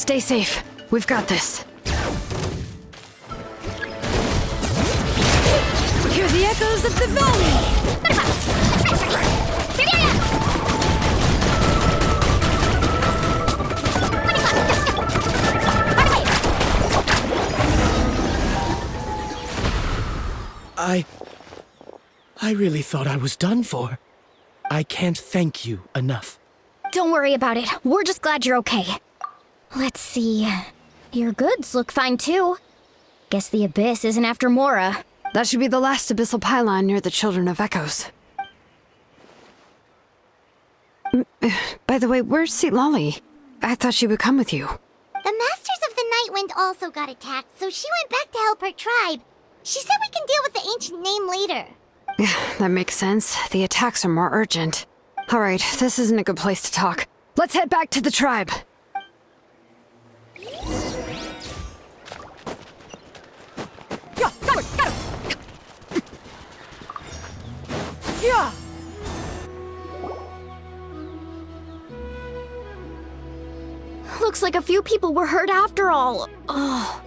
Stay safe. We've got this. Hear the echoes of the valley! I really thought I was done for. I can't thank you enough. Don't worry about it. We're just glad you're okay. Let's see. Your goods look fine too. Guess the Abyss isn't after Mora. That should be the last abyssal pylon near the Children of Echoes. By the way, where's Lolly? I thought she would come with you. The Masters of the Night Wind also got attacked, so she went back to help her tribe. She said we can deal with the ancient name later. That makes sense. The attacks are more urgent. Alright, this isn't a good place to talk. Let's head back to the tribe. Looks like a few people were hurt after all. Oh,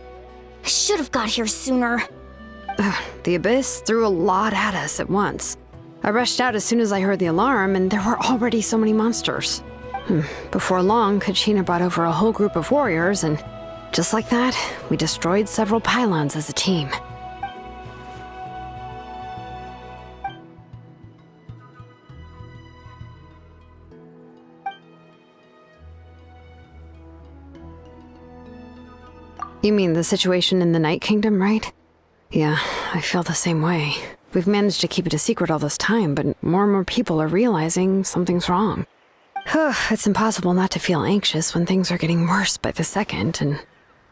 I should have got here sooner. The Abyss threw a lot at us at once. I rushed out as soon as I heard the alarm, and there were already so many monsters. Before long, Kachina brought over a whole group of warriors, and just like that, we destroyed several pylons as a team. You mean the situation in the Night Kingdom, right? Yeah, I feel the same way. We've managed to keep it a secret all this time, but more and more people are realizing something's wrong. It's impossible not to feel anxious when things are getting worse by the second, and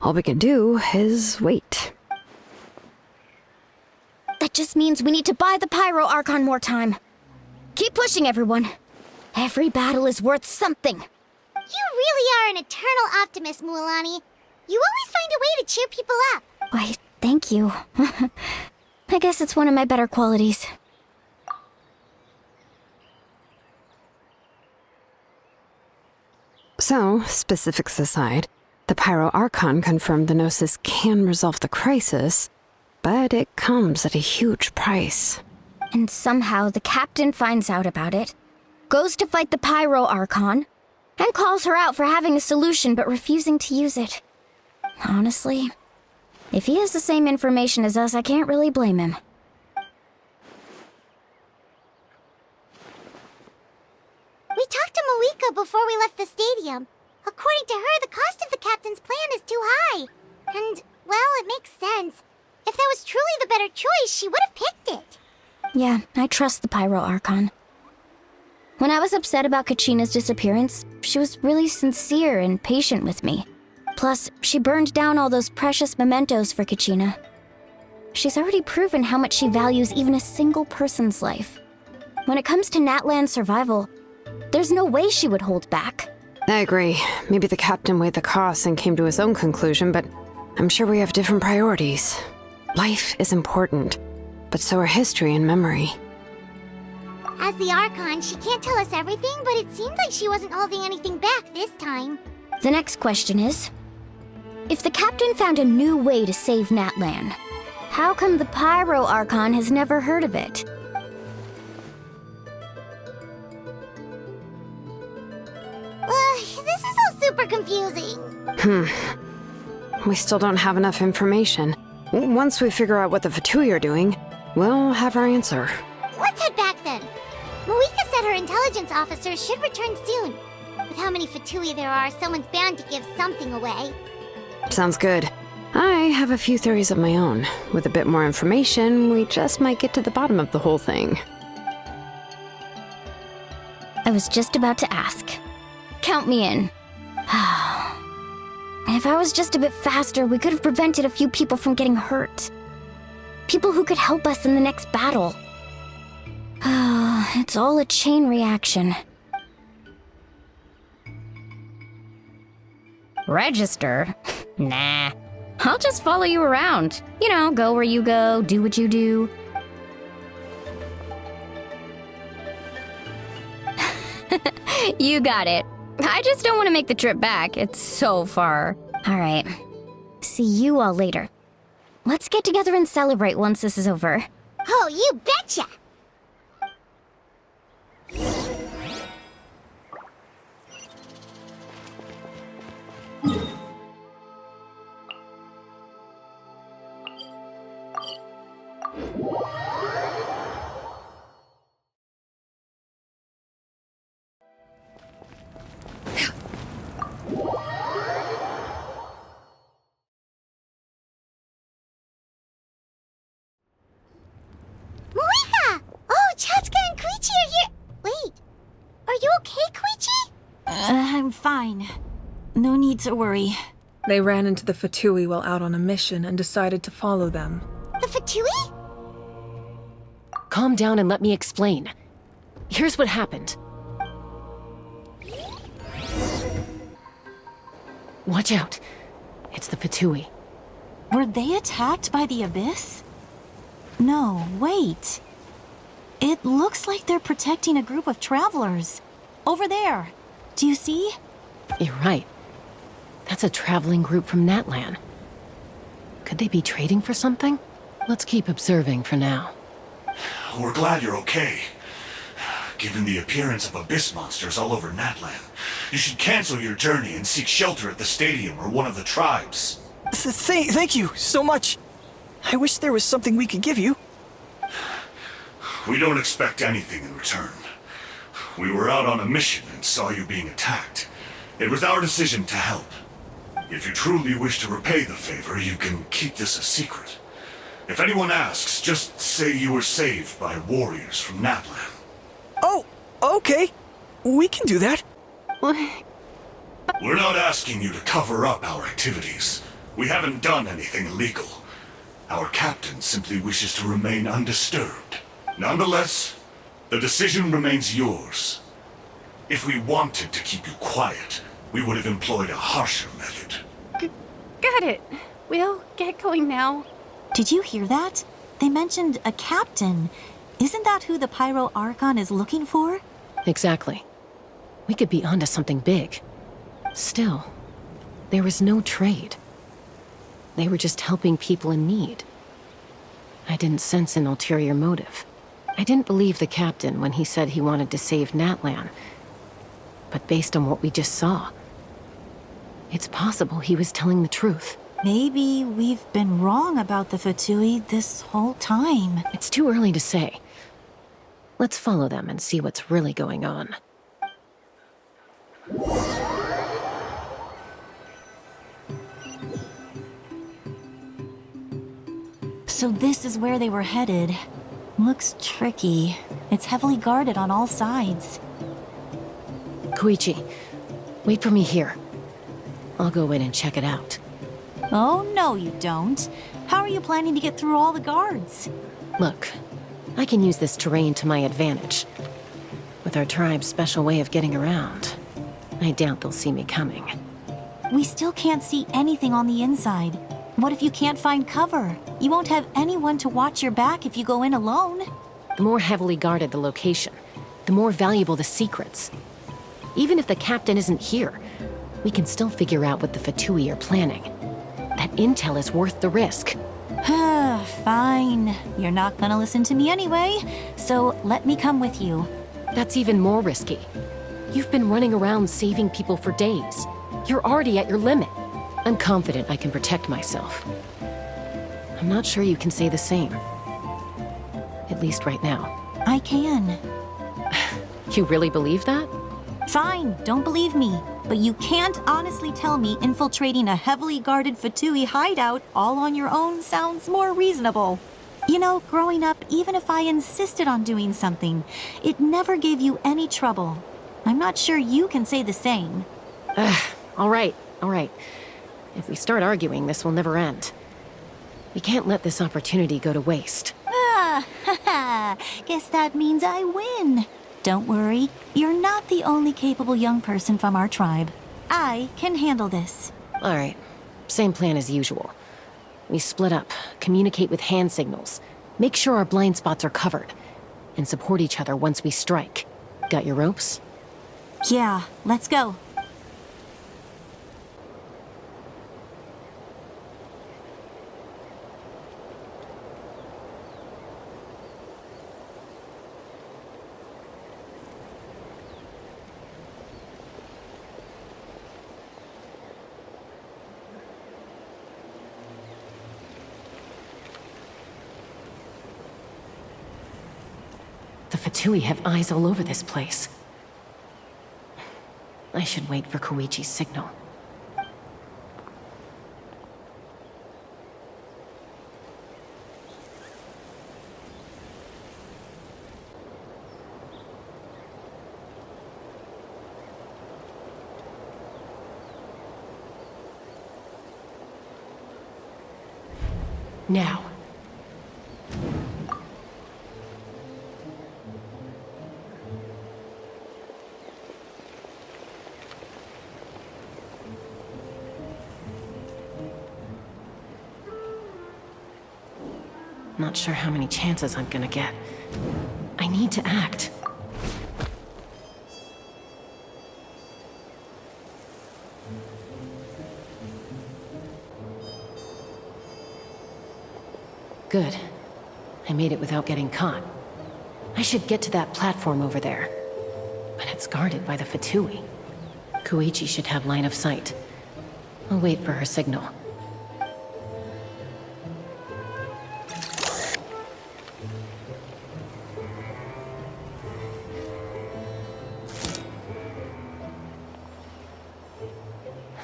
all we can do is wait. That just means we need to buy the Pyro Archon more time. Keep pushing, everyone. Every battle is worth something. You really are an eternal optimist, Mualani. You always find a way to cheer people up. Why, thank you. I guess it's one of my better qualities. So, specifics aside, the Pyro Archon confirmed the Gnosis can resolve the crisis, but it comes at a huge price. And somehow the captain finds out about it, goes to fight the Pyro Archon, and calls her out for having a solution but refusing to use it. Honestly, if he has the same information as us, I can't really blame him. We talked to Moika before we left the stadium. According to her, the cost of the captain's plan is too high. And, well, it makes sense. If that was truly the better choice, she would have picked it. Yeah, I trust the Pyro Archon. When I was upset about Kachina's disappearance, she was really sincere and patient with me. Plus, she burned down all those precious mementos for Kachina. She's already proven how much she values even a single person's life. When it comes to Natlan's survival, there's no way she would hold back. I agree. Maybe the captain weighed the costs and came to his own conclusion, but I'm sure we have different priorities. Life is important, but so are history and memory. As the Archon, she can't tell us everything, but it seemed like she wasn't holding anything back this time. The next question is, if the captain found a new way to save Natlan, how come the Pyro Archon has never heard of it? This is all super confusing. We still don't have enough information. Once we figure out what the Fatui are doing, we'll have our answer. Let's head back then. Moika said her intelligence officers should return soon. With how many Fatui there are, someone's bound to give something away. Sounds good. I have a few theories of my own. With a bit more information, we just might get to the bottom of the whole thing. I was just about to ask. Count me in. If I was just a bit faster, we could have prevented a few people from getting hurt. People who could help us in the next battle. It's all a chain reaction. Register? Nah. I'll just follow you around. You know, go where you go, do what you do. You got it. I just don't want to make the trip back. It's so far. All right. See you all later. Let's get together and celebrate once this is over. Oh, you betcha! Moika! Oh, Chatska and Koichi are here! Wait, are you okay, Koichi? I'm fine. No need to worry. They ran into the Fatui while out on a mission and decided to follow them. The Fatui? Calm down and let me explain. Here's what happened. Watch out. It's the Fatui. Were they attacked by the Abyss? No, wait. It looks like they're protecting a group of travelers. Over there. Do you see? You're right. That's a traveling group from Natlan. Could they be trading for something? Let's keep observing for now. We're glad you're okay. Given the appearance of abyss monsters all over Natlan, you should cancel your journey and seek shelter at the stadium or one of the tribes. Thank you so much. I wish there was something we could give you. We don't expect anything in return. We were out on a mission and saw you being attacked. It was our decision to help. If you truly wish to repay the favor, you can keep this a secret. If anyone asks, just say you were saved by warriors from Natlan. Oh, okay. We can do that. We're not asking you to cover up our activities. We haven't done anything illegal. Our captain simply wishes to remain undisturbed. Nonetheless, the decision remains yours. If we wanted to keep you quiet, we would have employed a harsher method. Got it. We'll get going now. Did you hear that? They mentioned a captain. Isn't that who the Pyro Archon is looking for? Exactly. We could be onto something big. Still, there was no trade. They were just helping people in need. I didn't sense an ulterior motive. I didn't believe the captain when he said he wanted to save Natlan. But based on what we just saw, it's possible he was telling the truth. Maybe we've been wrong about the Fatui this whole time. It's too early to say. Let's follow them and see what's really going on. So this is where they were headed. Looks tricky. It's heavily guarded on all sides. Koichi, wait for me here. I'll go in and check it out. Oh, no you don't. How are you planning to get through all the guards? Look, I can use this terrain to my advantage. With our tribe's special way of getting around, I doubt they'll see me coming. We still can't see anything on the inside. What if you can't find cover? You won't have anyone to watch your back if you go in alone. The more heavily guarded the location, the more valuable the secrets. Even if the captain isn't here, we can still figure out what the Fatui are planning. That intel is worth the risk. Fine. You're not gonna listen to me anyway, so let me come with you. That's even more risky. You've been running around saving people for days. You're already at your limit. I'm confident I can protect myself. I'm not sure you can say the same. At least right now. I can. You really believe that? Fine, don't believe me. But you can't honestly tell me infiltrating a heavily guarded Fatui hideout all on your own sounds more reasonable. You know, growing up, even if I insisted on doing something, it never gave you any trouble. I'm not sure you can say the same. All right. If we start arguing, this will never end. We can't let this opportunity go to waste. Guess that means I win. Don't worry, you're not the only capable young person from our tribe. I can handle this. All right, same plan as usual. We split up, communicate with hand signals, make sure our blind spots are covered, and support each other once we strike. Got your ropes? Yeah, let's go. Fatui have eyes all over this place. I should wait for Koichi's signal. Now. Not sure how many chances I'm gonna get. I need to act. Good. I made it without getting caught. I should get to that platform over there. But it's guarded by the Fatui. Koichi should have line of sight. I'll wait for her signal.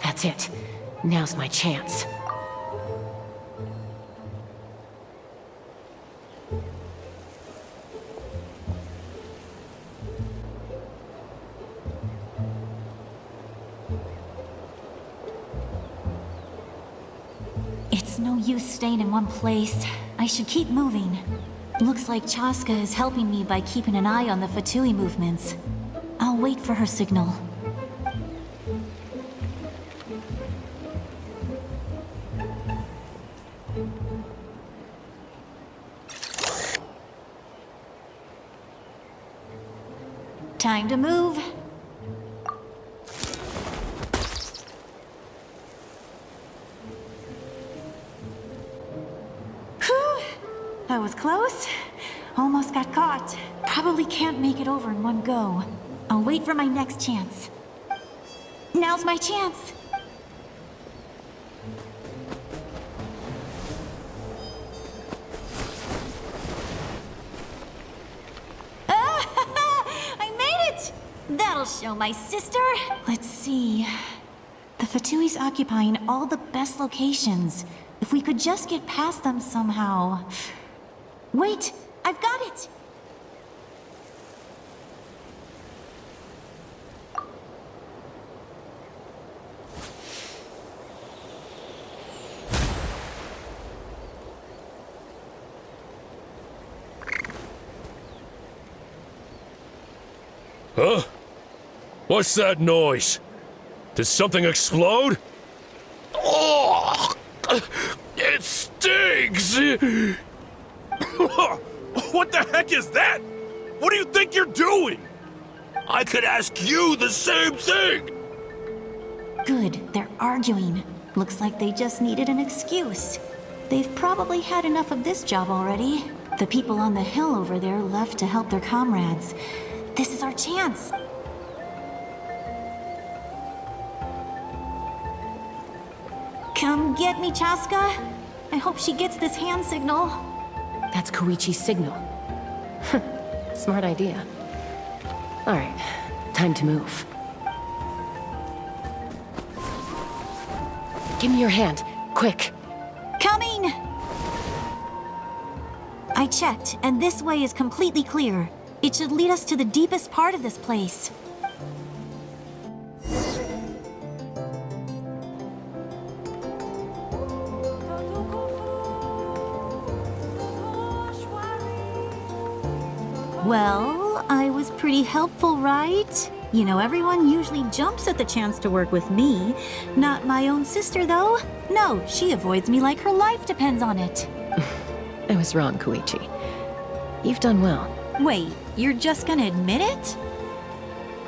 That's it. Now's my chance. It's no use staying in one place. I should keep moving. Looks like Chaska is helping me by keeping an eye on the Fatui movements. I'll wait for her signal. Time to move. Whew! That was close. Almost got caught. Probably can't make it over in one go. I'll wait for my next chance. Now's my chance. That'll show my sister. Let's see. The Fatui's occupying all the best locations. If we could just get past them somehow. Wait, I've got it! Huh? What's that noise? Did something explode? Oh! It stings! What the heck is that? What do you think you're doing? I could ask you the same thing! Good, they're arguing. Looks like they just needed an excuse. They've probably had enough of this job already. The people on the hill over there left to help their comrades. This is our chance. Come get me, Chaska. I hope she gets this hand signal. That's Koichi's signal. Smart idea. Alright, time to move. Give me your hand, quick. Coming! I checked, and this way is completely clear. It should lead us to the deepest part of this place. Well, I was pretty helpful, right? You know, everyone usually jumps at the chance to work with me. Not my own sister, though. No, she avoids me like her life depends on it. I was wrong, Koichi. You've done well. Wait, you're just gonna admit it?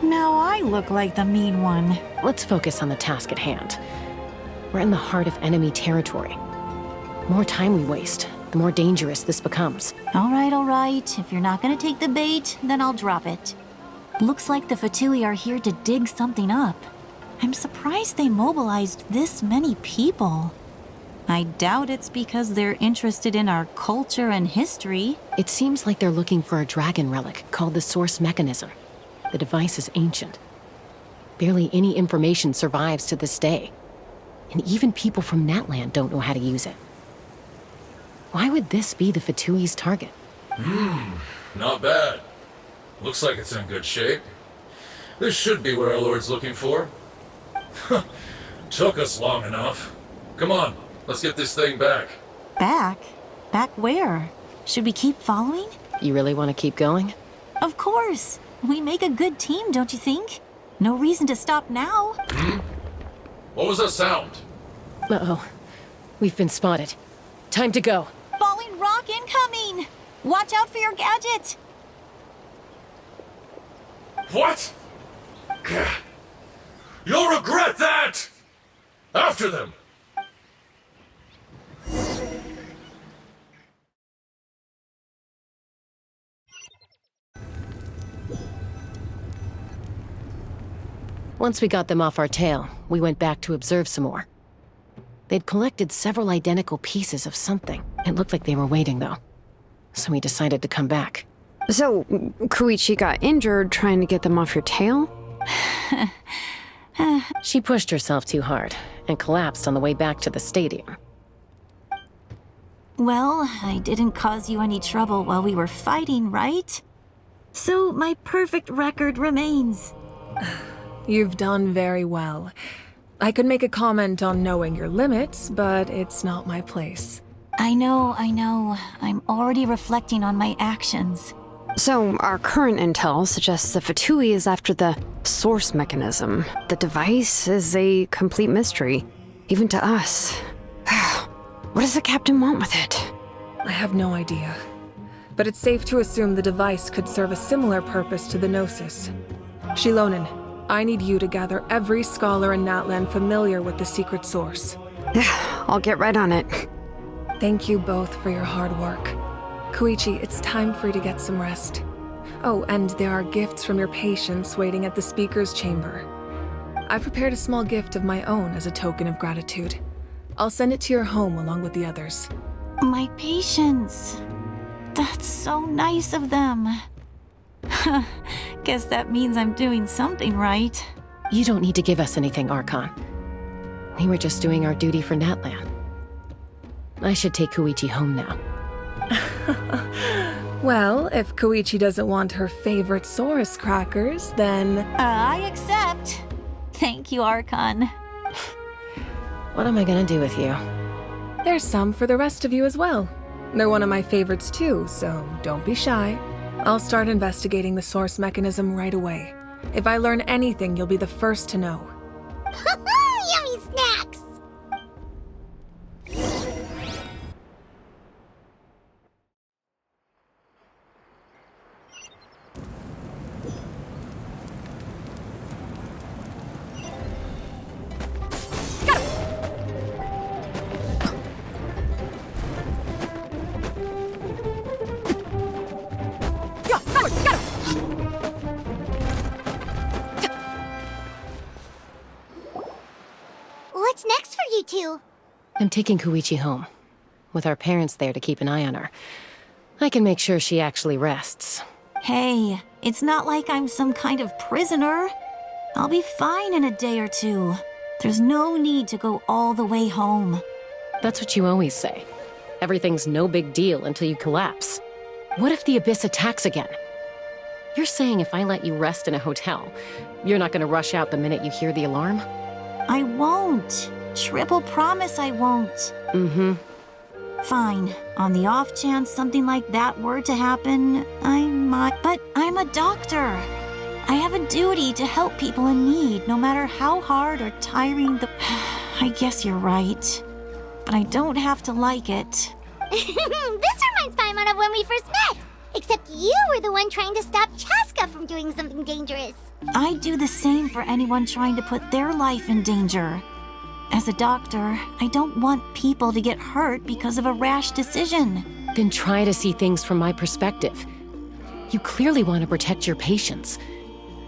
Now I look like the mean one. Let's focus on the task at hand. We're in the heart of enemy territory. The more time we waste, the more dangerous this becomes. All right. If you're not gonna take the bait, then I'll drop it. Looks like the Fatui are here to dig something up. I'm surprised they mobilized this many people. I doubt it's because they're interested in our culture and history. It seems like they're looking for a dragon relic called the Source Mechanism. The device is ancient. Barely any information survives to this day. And even people from Natland don't know how to use it. Why would this be the Fatui's target? Not bad. Looks like it's in good shape. This should be what our Lord's looking for. Took us long enough. Come on, let's get this thing back. Back? Back where? Should we keep following? You really want to keep going? Of course. We make a good team, don't you think? No reason to stop now. What was that sound? Uh-oh. We've been spotted. Time to go. Falling rock incoming! Watch out for your gadget! What? You'll regret that! After them! Once we got them off our tail, we went back to observe some more. They'd collected several identical pieces of something. It looked like they were waiting, though. So we decided to come back. So, Koichi got injured trying to get them off your tail? She pushed herself too hard and collapsed on the way back to the stadium. Well, I didn't cause you any trouble while we were fighting, right? So my perfect record remains. You've done very well. I could make a comment on knowing your limits, but it's not my place. I know. I'm already reflecting on my actions. So, our current intel suggests the Fatui is after the source mechanism. The device is a complete mystery, even to us. What does the captain want with it? I have no idea. But it's safe to assume the device could serve a similar purpose to the Gnosis. Shilonen, I need you to gather every scholar in Natland familiar with the secret source. I'll get right on it. Thank you both for your hard work. Koichi, it's time for you to get some rest. Oh, and there are gifts from your patients waiting at the speaker's chamber. I prepared a small gift of my own as a token of gratitude. I'll send it to your home along with the others. My patients. That's so nice of them. Guess that means I'm doing something right. You don't need to give us anything, Archon. We were just doing our duty for Natland. I should take Koichi home now. Well, if Koichi doesn't want her favorite Saurus crackers, then... I accept. Thank you, Archon. What am I gonna do with you? There's some for the rest of you as well. They're one of my favorites too, so don't be shy. I'll start investigating the source mechanism right away. If I learn anything, you'll be the first to know. Yummy snacks! What's next for you two? I'm taking Koichi home. With our parents there to keep an eye on her, I can make sure she actually rests. Hey, it's not like I'm some kind of prisoner. I'll be fine in a day or two. There's no need to go all the way home. That's what you always say. Everything's no big deal until you collapse. What if the Abyss attacks again? You're saying if I let you rest in a hotel, you're not gonna rush out the minute you hear the alarm? I won't. Triple promise I won't. Fine. On the off chance something like that were to happen, I might. But I'm a doctor. I have a duty to help people in need, no matter how hard or tiring the... I guess you're right. But I don't have to like it. This reminds Paimon of when we first met. Except you were the one trying to stop Chaska from doing something dangerous. I'd do the same for anyone trying to put their life in danger. As a doctor, I don't want people to get hurt because of a rash decision. Then try to see things from my perspective. You clearly want to protect your patients.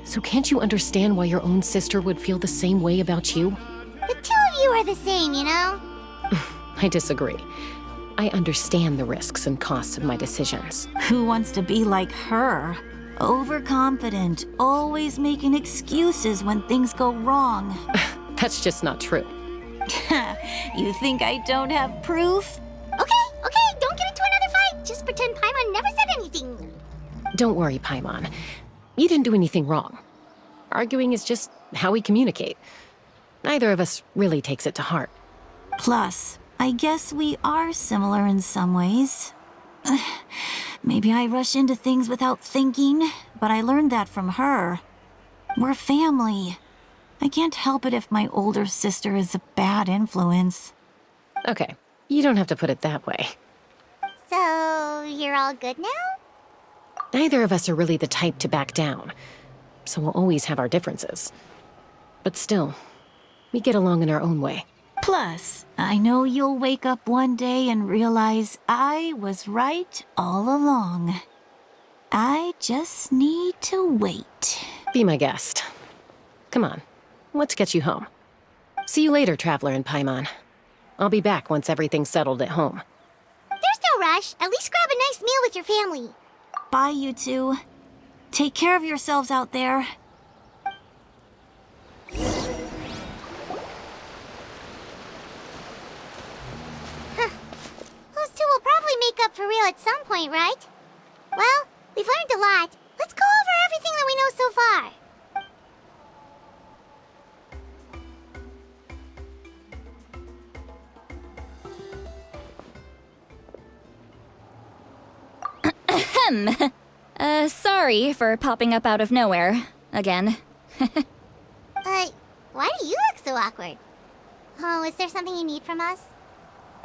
So can't you understand why your own sister would feel the same way about you? The two of you are the same, you know? I disagree. I understand the risks and costs of my decisions. Who wants to be like her? Overconfident, always making excuses when things go wrong. That's just not true. You think I don't have proof? Okay, don't get into another fight. Just pretend Paimon never said anything. Don't worry, Paimon. You didn't do anything wrong. Arguing is just how we communicate. Neither of us really takes it to heart. Plus, I guess we are similar in some ways. Maybe I rush into things without thinking, but I learned that from her. We're family. I can't help it if my older sister is a bad influence. Okay, you don't have to put it that way. So, you're all good now? Neither of us are really the type to back down, so we'll always have our differences. But still, we get along in our own way. Plus, I know you'll wake up one day and realize I was right all along. I just need to wait. Be my guest. Come on, let's get you home. See you later, Traveler and Paimon. I'll be back once everything's settled at home. There's no rush. At least grab a nice meal with your family. Bye, you two. Take care of yourselves out there. Those two will probably make up for real at some point, right? Well, we've learned a lot. Let's go over everything that we know so far. Sorry for popping up out of nowhere. Again. Why do you look so awkward? Oh, is there something you need from us?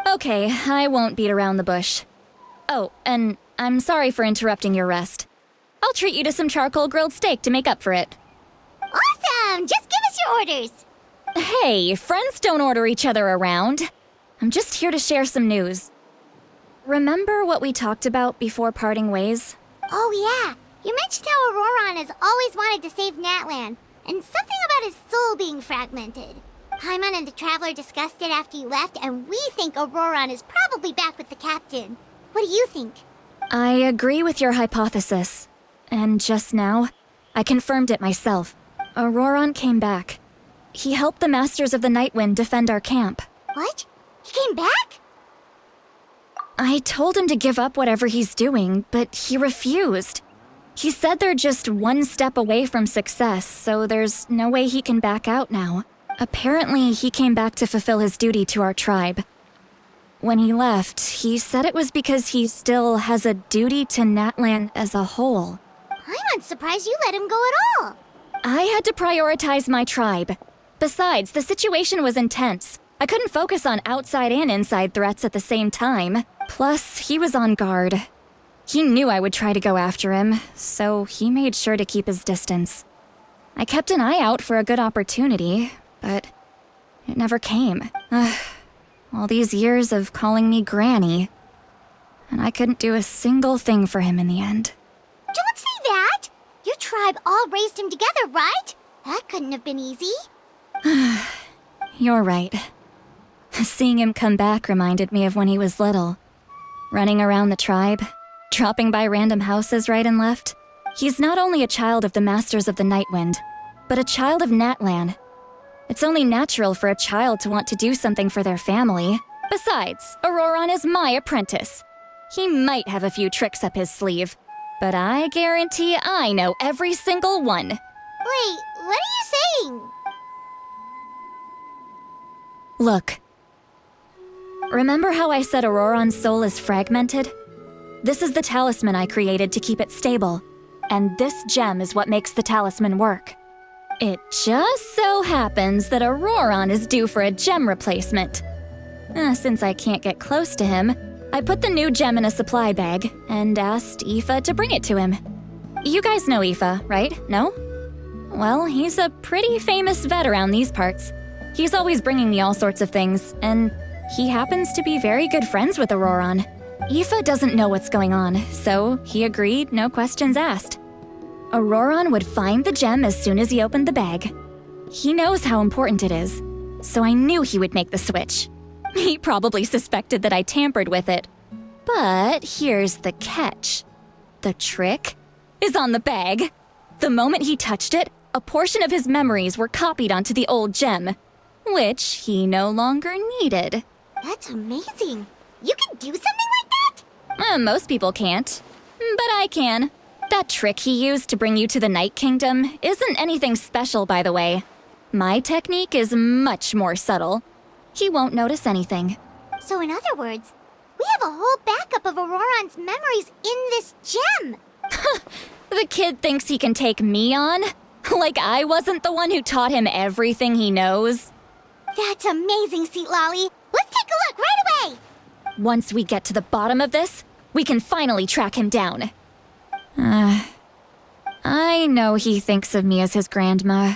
Okay, I won't beat around the bush. Oh, and I'm sorry for interrupting your rest. I'll treat you to some charcoal grilled steak to make up for it. Awesome! Just give us your orders! Hey, friends don't order each other around. I'm just here to share some news. Remember what we talked about before parting ways? Oh yeah, you mentioned how Auroron has always wanted to save Natlan, and something about his soul being fragmented. Paimon and the Traveler discussed it after you left, and we think Auroron is probably back with the Captain. What do you think? I agree with your hypothesis. And just now, I confirmed it myself. Auroron came back. He helped the Masters of the Nightwind defend our camp. What? He came back? I told him to give up whatever he's doing, but he refused. He said they're just one step away from success, so there's no way he can back out now. Apparently, he came back to fulfill his duty to our tribe. When he left, he said it was because he still has a duty to Natlan as a whole. I'm surprised you let him go at all. I had to prioritize my tribe. Besides, the situation was intense. I couldn't focus on outside and inside threats at the same time. Plus, he was on guard. He knew I would try to go after him, so he made sure to keep his distance. I kept an eye out for a good opportunity, but it never came. All these years of calling me Granny, and I couldn't do a single thing for him in the end. Don't say that! Your tribe all raised him together, right? That couldn't have been easy. You're right. Seeing him come back reminded me of when he was little. Running around the tribe, dropping by random houses right and left. He's not only a child of the Masters of the Nightwind, but a child of Natlan. It's only natural for a child to want to do something for their family. Besides, Auroron is my apprentice. He might have a few tricks up his sleeve, but I guarantee I know every single one. Wait, what are you saying? Look. Remember how I said Auroron's soul is fragmented? This is the talisman I created to keep it stable, and this gem is what makes the talisman work. It just so happens that Auroron is due for a gem replacement. Since I can't get close to him, I put the new gem in a supply bag and asked Aoife to bring it to him. You guys know Aoife, right? No? Well, he's a pretty famous vet around these parts. He's always bringing me all sorts of things, and he happens to be very good friends with Auroron. Aoife doesn't know what's going on, so he agreed, no questions asked. Auroron would find the gem as soon as he opened the bag. He knows how important it is, so I knew he would make the switch. He probably suspected that I tampered with it. But here's the catch. The trick is on the bag. The moment he touched it, a portion of his memories were copied onto the old gem, which he no longer needed. That's amazing. You can do something like that? Most people can't, but I can. That trick he used to bring you to the Night Kingdom isn't anything special, by the way. My technique is much more subtle. He won't notice anything. So in other words, we have a whole backup of Auroron's memories in this gem. The kid thinks he can take me on? Like I wasn't the one who taught him everything he knows? That's amazing, Seat Lolly. Let's take a look right away. Once we get to the bottom of this, we can finally track him down. I know he thinks of me as his grandma,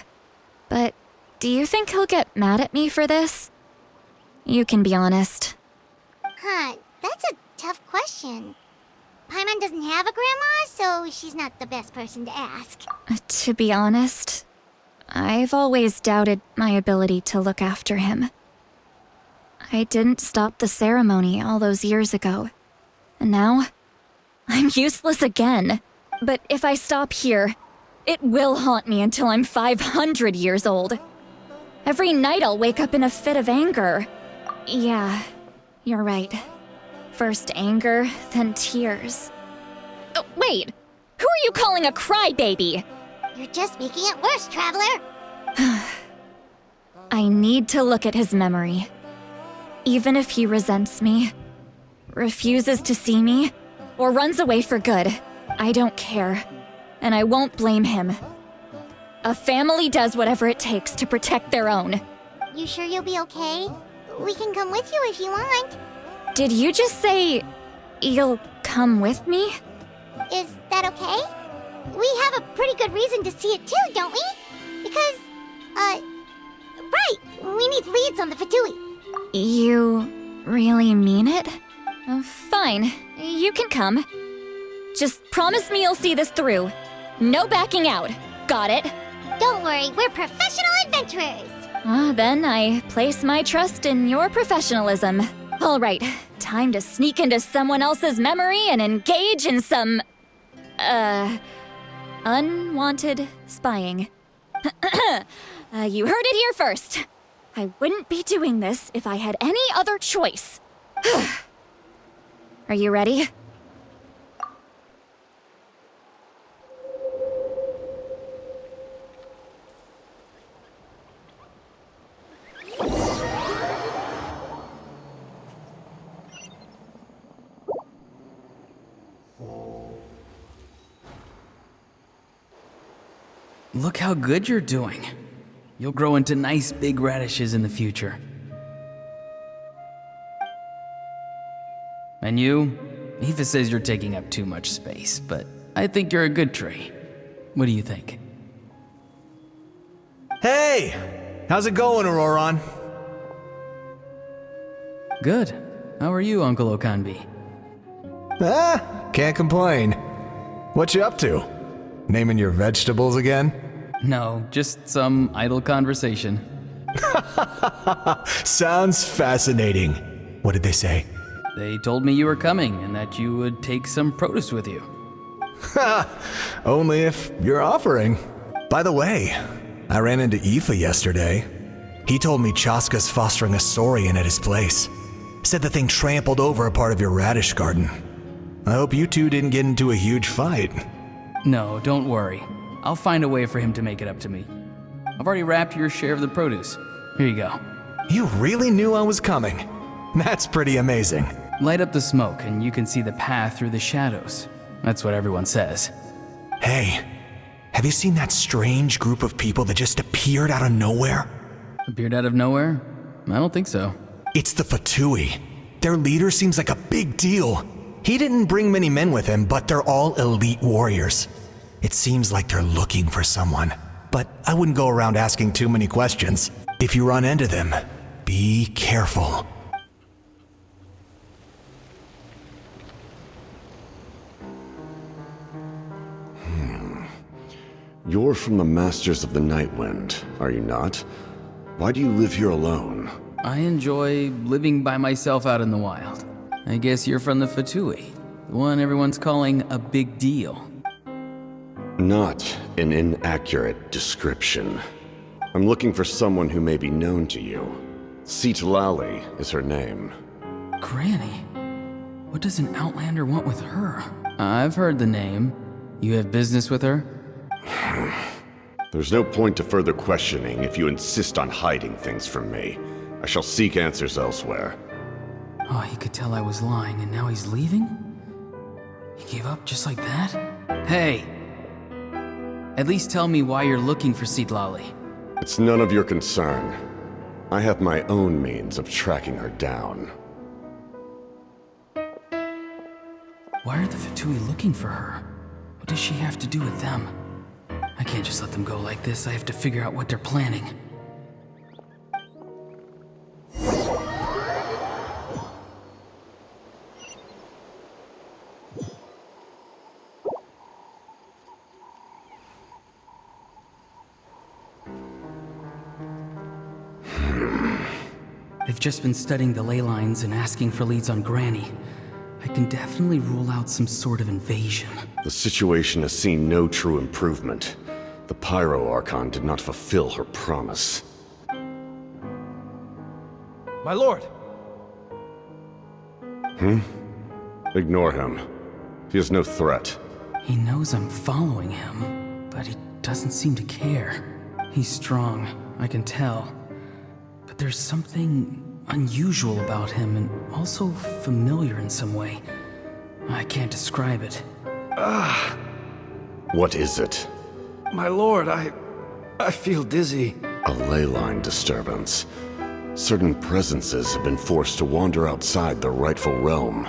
but do you think he'll get mad at me for this? You can be honest. Huh, that's a tough question. Paimon doesn't have a grandma, so she's not the best person to ask. To be honest, I've always doubted my ability to look after him. I didn't stop the ceremony all those years ago, and now I'm useless again. But if I stop here, it will haunt me until I'm 500 years old. Every night I'll wake up in a fit of anger. Yeah, you're right. First anger, then tears. Oh, wait! Who are you calling a crybaby? You're just making it worse, Traveler. I need to look at his memory. Even if he resents me, refuses to see me, or runs away for good, I don't care. And I won't blame him. A family does whatever it takes to protect their own. You sure you'll be okay? We can come with you if you want. Did you just say you'll come with me? Is that okay? We have a pretty good reason to see it too, don't we? Because, right, we need leads on the Fatui. You really mean it? Fine, you can come. Just promise me you'll see this through. No backing out. Got it? Don't worry, we're professional adventurers. Then I place my trust in your professionalism. All right, time to sneak into someone else's memory and engage in some, unwanted spying. You heard it here first. I wouldn't be doing this if I had any other choice. Are you ready? Look how good you're doing. You'll grow into nice big radishes in the future. And you? Aoife says you're taking up too much space, but I think you're a good tree. What do you think? Hey! How's it going, Auroron? Good. How are you, Uncle Okanbi? Can't complain. What you up to? Naming your vegetables again? No, just some idle conversation. Sounds fascinating. What did they say? They told me you were coming and that you would take some produce with you. Only if you're offering. By the way, I ran into Aoife yesterday. He told me Chaska's fostering a saurian at his place. Said the thing trampled over a part of your radish garden. I hope you two didn't get into a huge fight. No, don't worry. I'll find a way for him to make it up to me. I've already wrapped your share of the produce. Here you go. You really knew I was coming. That's pretty amazing. Light up the smoke and you can see the path through the shadows. That's what everyone says. Hey, have you seen that strange group of people that just appeared out of nowhere? Appeared out of nowhere? I don't think so. It's the Fatui. Their leader seems like a big deal. He didn't bring many men with him, but they're all elite warriors. It seems like they're looking for someone, but I wouldn't go around asking too many questions. If you run into them, be careful. You're from the Masters of the Night Wind, are you not? Why do you live here alone? I enjoy living by myself out in the wild. I guess you're from the Fatui, the one everyone's calling a big deal. Not an inaccurate description. I'm looking for someone who may be known to you. Citlali is her name. Granny? What does an Outlander want with her? I've heard the name. You have business with her? There's no point to further questioning if you insist on hiding things from me. I shall seek answers elsewhere. Oh, he could tell I was lying and now he's leaving? He gave up just like that? Hey! At least tell me why you're looking for Citlali. It's none of your concern. I have my own means of tracking her down. Why are the Fatui looking for her? What does she have to do with them? I can't just let them go like this. I have to figure out what they're planning. They've just been studying the ley lines and asking for leads on Granny. I can definitely rule out some sort of invasion. The situation has seen no true improvement. The Pyro Archon did not fulfill her promise. My lord! Ignore him. He is no threat. He knows I'm following him, but he doesn't seem to care. He's strong, I can tell. But there's something unusual about him and also familiar in some way. I can't describe it. What is it? My lord, I feel dizzy. A ley line disturbance. Certain presences have been forced to wander outside their rightful realm.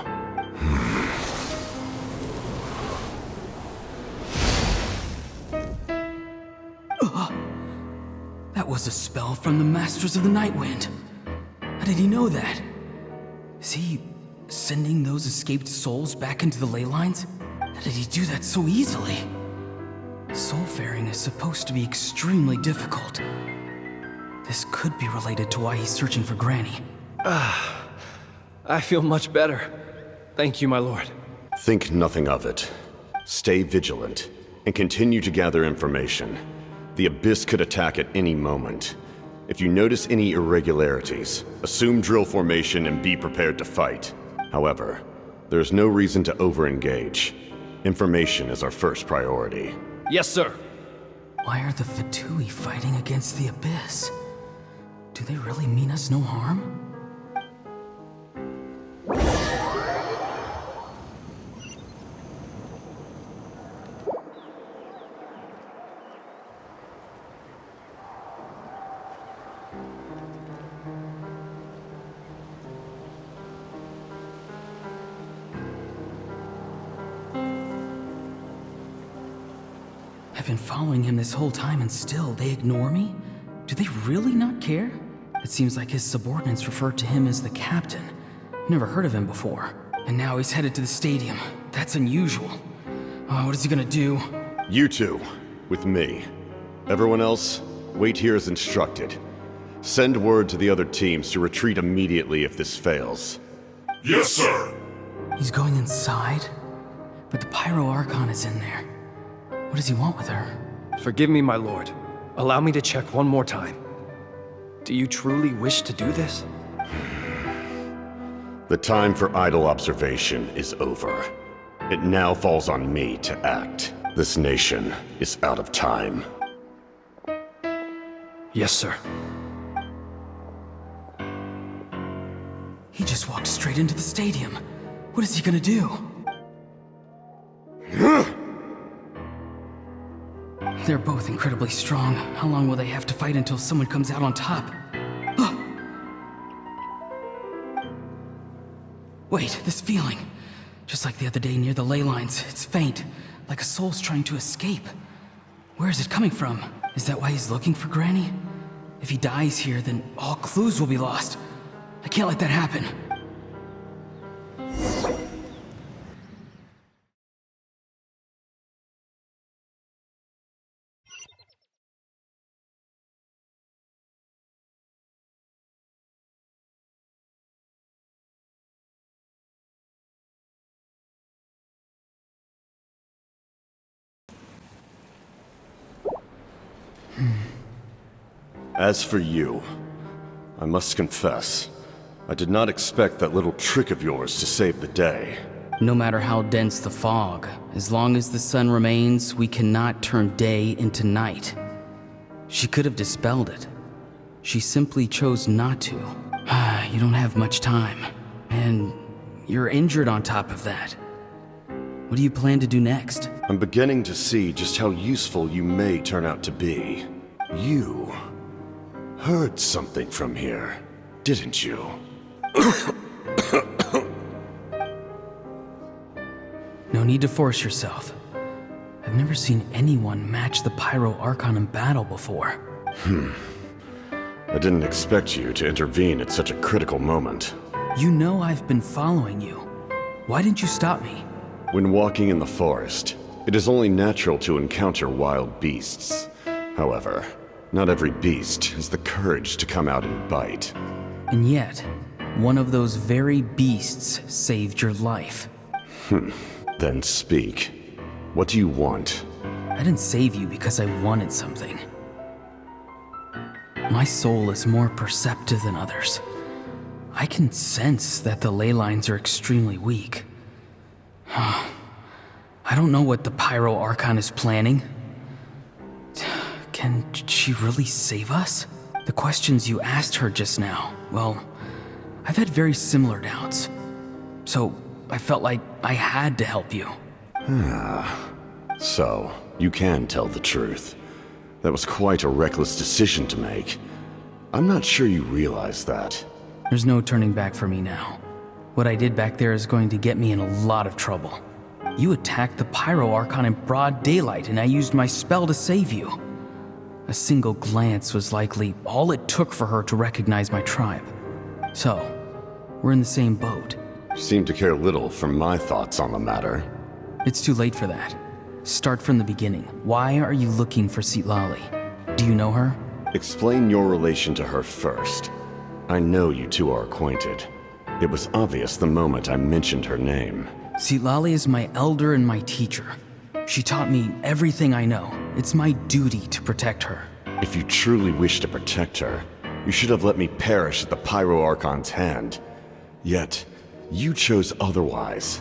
That was a spell from the Masters of the Night Wind. How did he know that? Is he sending those escaped souls back into the ley lines? How did he do that so easily? Soulfaring is supposed to be extremely difficult. This could be related to why he's searching for Granny. I feel much better. Thank you, my lord. Think nothing of it. Stay vigilant, and continue to gather information. The Abyss could attack at any moment. If you notice any irregularities, assume drill formation and be prepared to fight. However, there is no reason to over-engage. Information is our first priority. Yes, sir. Why are the Fatui fighting against the Abyss? Do they really mean us no harm? I've been following him this whole time and still they ignore me? Do they really not care? It seems like his subordinates referred to him as the captain. Never heard of him before. And now he's headed to the stadium. That's unusual. Oh, what is he gonna do? You two, with me. Everyone else, wait here as instructed. Send word to the other teams to retreat immediately if this fails. Yes, sir! He's going inside? But the Pyro Archon is in there. What does he want with her? Forgive me, my lord. Allow me to check one more time. Do you truly wish to do this? The time for idle observation is over. It now falls on me to act. This nation is out of time. Yes, sir. He just walked straight into the stadium. What is he gonna do? They're both incredibly strong. How long will they have to fight until someone comes out on top? Wait, this feeling. Just like the other day near the ley lines, it's faint, like a soul's trying to escape. Where is it coming from? Is that why he's looking for Granny? If he dies here, then all clues will be lost. I can't let that happen. As for you, I must confess, I did not expect that little trick of yours to save the day. No matter how dense the fog, as long as the sun remains, we cannot turn day into night. She could have dispelled it. She simply chose not to. You don't have much time, and you're injured on top of that. What do you plan to do next? I'm beginning to see just how useful you may turn out to be. You heard something from here, didn't you? No need to force yourself. I've never seen anyone match the Pyro Archon in battle before. I didn't expect you to intervene at such a critical moment. You know I've been following you. Why didn't you stop me? When walking in the forest, it is only natural to encounter wild beasts. However, not every beast has the courage to come out and bite. And yet, one of those very beasts saved your life. Then speak. What do you want? I didn't save you because I wanted something. My soul is more perceptive than others. I can sense that the ley lines are extremely weak. I don't know what the Pyro Archon is planning. Can she really save us? The questions you asked her just now, well, I've had very similar doubts. So, I felt like I had to help you. So, you can tell the truth. That was quite a reckless decision to make. I'm not sure you realize that. There's no turning back for me now. What I did back there is going to get me in a lot of trouble. You attacked the Pyro Archon in broad daylight, and I used my spell to save you. A single glance was likely all it took for her to recognize my tribe. So, we're in the same boat. You seem to care little for my thoughts on the matter. It's too late for that. Start from the beginning. Why are you looking for Citlali? Do you know her? Explain your relation to her first. I know you two are acquainted. It was obvious the moment I mentioned her name. Citlali is my elder and my teacher. She taught me everything I know. It's my duty to protect her. If you truly wish to protect her, you should have let me perish at the Pyro Archon's hand. Yet, you chose otherwise.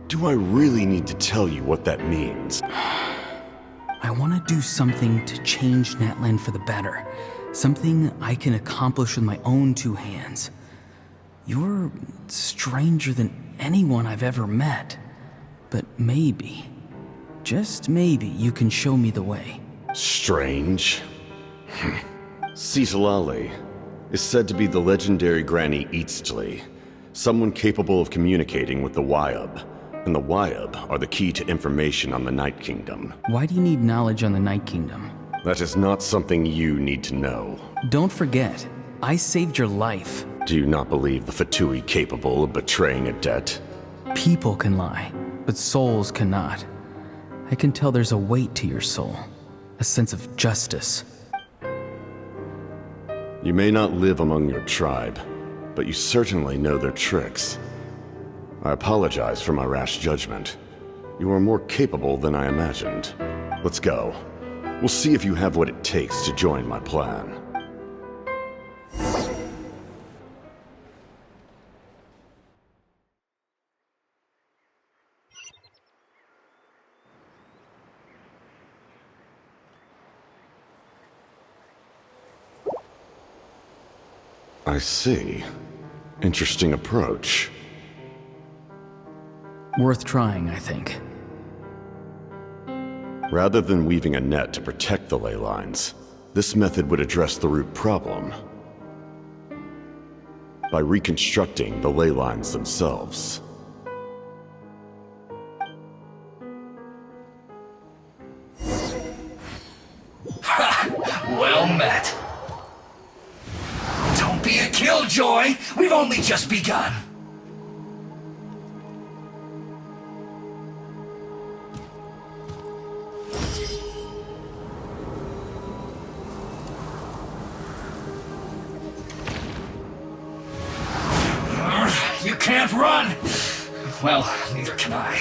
Do I really need to tell you what that means? I want to do something to change Natlan for the better. Something I can accomplish with my own two hands. You're stranger than anyone I've ever met. But maybe, just maybe, you can show me the way. Strange? Citlali is said to be the legendary Granny Eastly, someone capable of communicating with the Wyub. And the Wyub are the key to information on the Night Kingdom. Why do you need knowledge on the Night Kingdom? That is not something you need to know. Don't forget, I saved your life. Do you not believe the Fatui capable of betraying a debt? People can lie, but souls cannot. I can tell there's a weight to your soul, a sense of justice. You may not live among your tribe, but you certainly know their tricks. I apologize for my rash judgment. You are more capable than I imagined. Let's go. We'll see if you have what it takes to join my plan. I see. Interesting approach. Worth trying, I think. Rather than weaving a net to protect the ley lines, this method would address the root problem by reconstructing the ley lines themselves. Well met. Don't be a killjoy! We've only just begun! You can't run! Well, neither can I.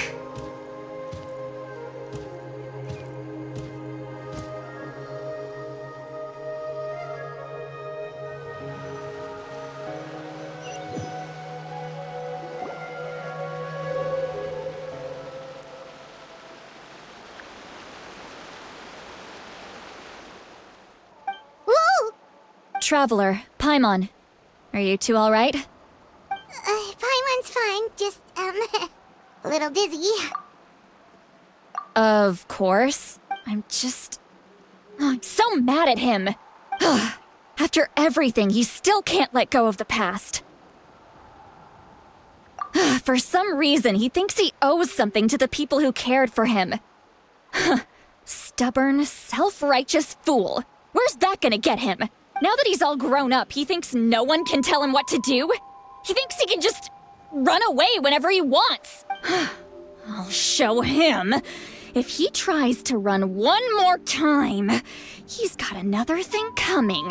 Traveler, Paimon. Are you two alright? Paimon's fine, just, a little dizzy. Of course. I'm so mad at him. After everything, he still can't let go of the past. For some reason, he thinks he owes something to the people who cared for him. Stubborn, self-righteous fool. Where's that gonna get him? Now that he's all grown up, he thinks no one can tell him what to do? He thinks he can just run away whenever he wants. I'll show him. If he tries to run one more time, he's got another thing coming.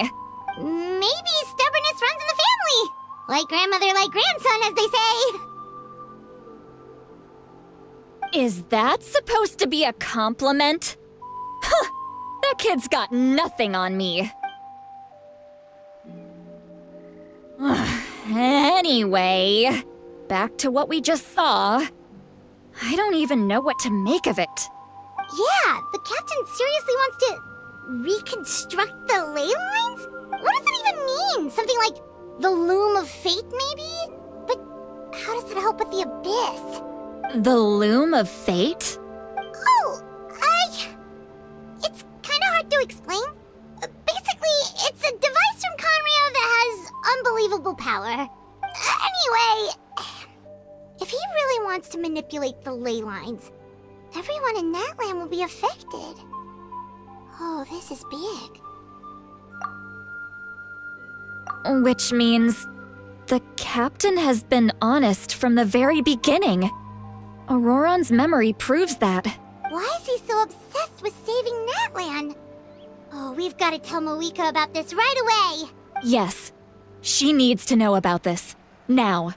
Maybe stubbornness runs in the family. Like grandmother, like grandson, as they say. Is that supposed to be a compliment? That kid's got nothing on me. Anyway, back to what we just saw. I don't even know what to make of it. Yeah, the captain seriously wants to reconstruct the ley lines? What does that even mean? Something like the loom of fate, maybe? But how does that help with the abyss? The loom of fate? Oh, it's kind of hard to explain. Basically, it's a device from Conrio that has unbelievable power. Anyway, if he really wants to manipulate the ley lines, everyone in that land will be affected. Oh, this is big. Which means the captain has been honest from the very beginning. Auroron's memory proves that. Why is he so obsessed with saving Natlan? Oh, we've got to tell Moeka about this right away. Yes, she needs to know about this. Now.